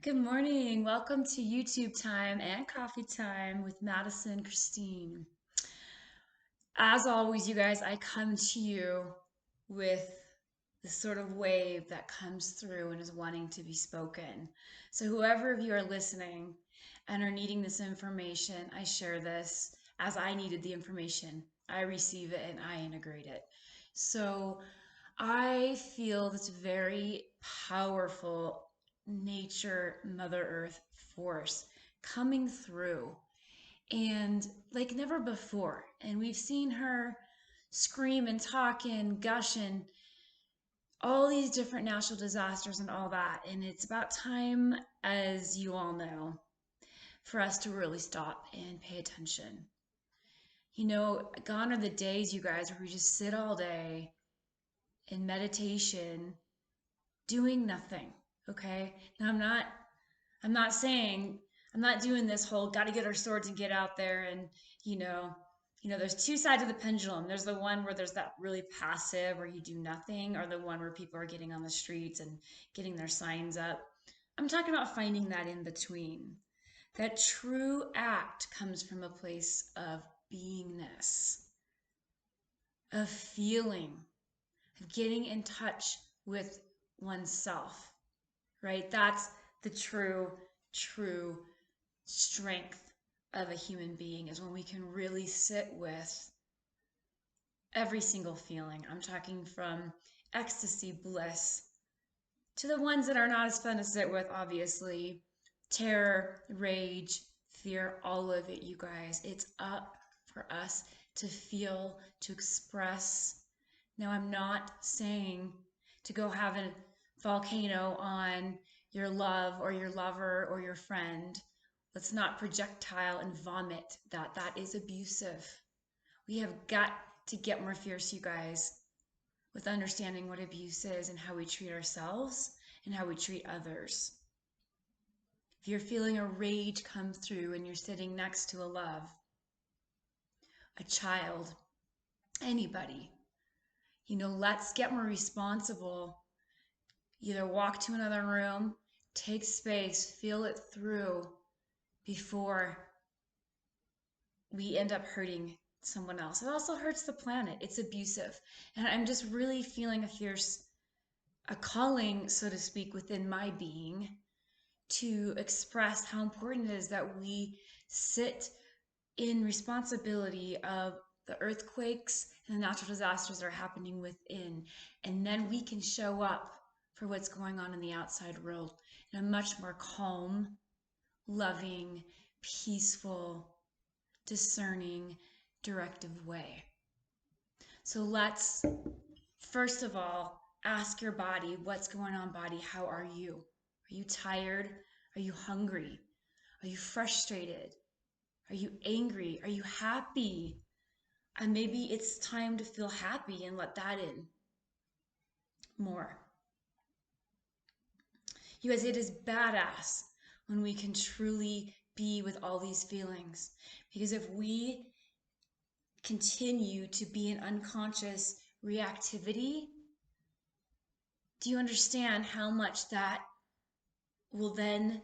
Good morning. Welcome to YouTube time and coffee time with Madison and Christine. As always, you guys, I come to you with this sort of wave that comes through and is wanting to be spoken. So, whoever of you are listening and are needing this information, I share this as I needed the information. I receive it and I integrate it. So, I feel this very powerful nature, Mother Earth force coming through and like never before. And we've seen her scream and talk and gush and all these different natural disasters and all that. And it's about time, as you all know, for us to really stop and pay attention. Gone are the days, you guys, where we just sit all day in meditation doing nothing. Okay. Now I'm not saying I'm not doing this whole got to get our swords and get out there and you know there's two sides of the pendulum. There's the one where there's that really passive where you do nothing, or the one where people are getting on the streets and getting their signs up. I'm talking about finding that in between. That true act comes from a place of beingness, of feeling, of getting in touch with oneself, right? That's the true strength of a human being, is when we can really sit with every single feeling. I'm talking from ecstasy, bliss, to the ones that are not as fun to sit with, obviously. Terror, rage, fear, all of it, you guys. It's up for us to feel, to express. Now, I'm not saying to go have a volcano on your love or your lover or your friend. Let's not projectile and vomit that. That is abusive. We have got to get more fierce, you guys, with understanding what abuse is and how we treat ourselves and how we treat others. If you're feeling a rage come through and you're sitting next to a love, a child, anybody, let's get more responsible. Either walk to another room, take space, feel it through before we end up hurting someone else. It also hurts the planet. It's abusive. And I'm just really feeling a calling, so to speak, within my being to express how important it is that we sit in responsibility of the earthquakes and the natural disasters that are happening within. And then we can show up for what's going on in the outside world in a much more calm, loving, peaceful, discerning, directive way. So let's, first of all, ask your body, what's going on, body? How are you? Are you tired? Are you hungry? Are you frustrated? Are you angry? Are you happy? And maybe it's time to feel happy and let that in more. You guys, it is badass when we can truly be with all these feelings. Because if we continue to be in unconscious reactivity, do you understand how much that will then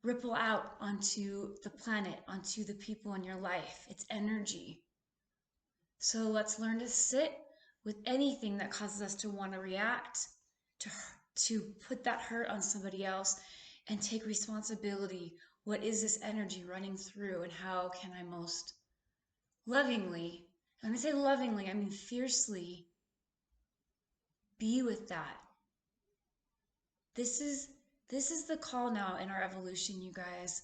ripple out onto the planet, onto the people in your life? It's energy. So let's learn to sit with anything that causes us to want to react, to put that hurt on somebody else, and take responsibility. What is this energy running through, and how can I most lovingly, and when I say lovingly, I mean fiercely, be with that. This is the call now in our evolution, you guys.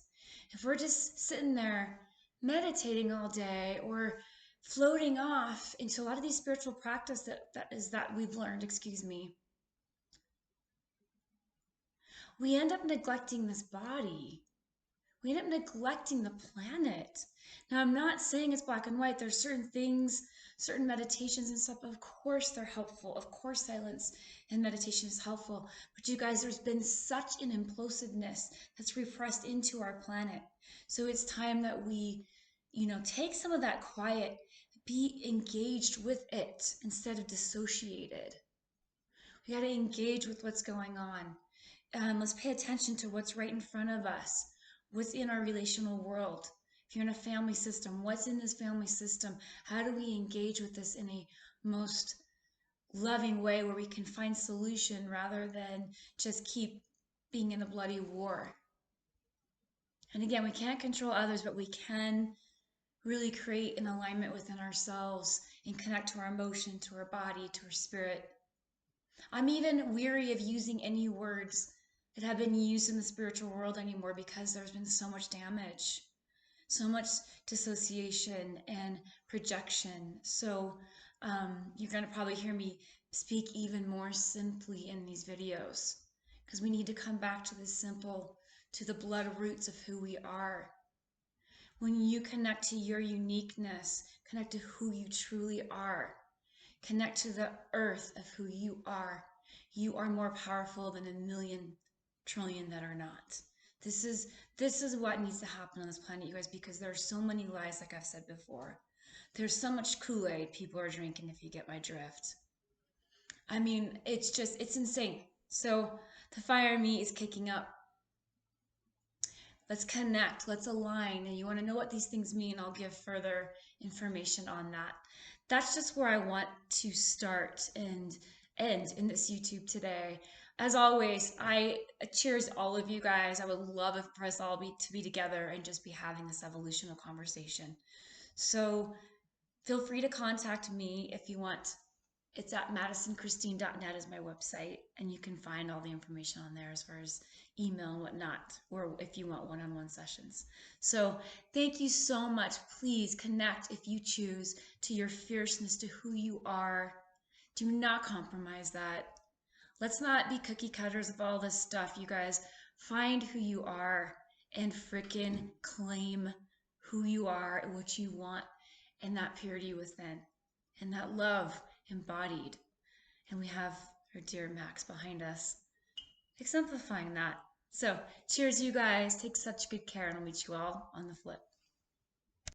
If we're just sitting there meditating all day or floating off into a lot of these spiritual practice that we've learned, excuse me, we end up neglecting this body. We end up neglecting the planet. Now, I'm not saying it's black and white. There's certain things, certain meditations and stuff. Of course, they're helpful. Of course, silence and meditation is helpful. But you guys, there's been such an implosiveness that's repressed into our planet. So it's time that we, take some of that quiet, be engaged with it instead of dissociated. We got to engage with what's going on. Let's pay attention to what's right in front of us, what's in our relational world. If you're in a family system, what's in this family system? How do we engage with this in a most loving way where we can find solution rather than just keep being in a bloody war? And again, we can't control others, but we can really create an alignment within ourselves and connect to our emotion, to our body, to our spirit. I'm even weary of using any words that have been used in the spiritual world anymore because there's been so much damage, so much dissociation and projection. So you're going to probably hear me speak even more simply in these videos because we need to come back to the simple, to the blood roots of who we are. When you connect to your uniqueness, connect to who you truly are, connect to the earth of who you are more powerful than a million trillion that are not. This is what needs to happen on this planet, you guys, because there are so many lies, like I've said before. There's so much Kool-Aid people are drinking, if you get my drift. I mean, it's insane. So the fire in me is kicking up. Let's connect, let's align. And you want to know what these things mean, I'll give further information on that. That's just where I want to start and end in this YouTube today. As always, I cheers all of you guys. I would love for us all to be together and just be having this evolutional conversation. So feel free to contact me if you want. It's at madisonchristine.net is my website, and you can find all the information on there as far as email and whatnot, or if you want one-on-one sessions. So thank you so much. Please connect, if you choose, to your fierceness, to who you are. Do not compromise that. Let's not be cookie cutters of all this stuff, you guys. Find who you are and freaking claim who you are and what you want, and that purity within, and that love embodied. And we have our dear Max behind us, exemplifying that. So cheers, you guys. Take such good care, and I'll meet you all on the flip.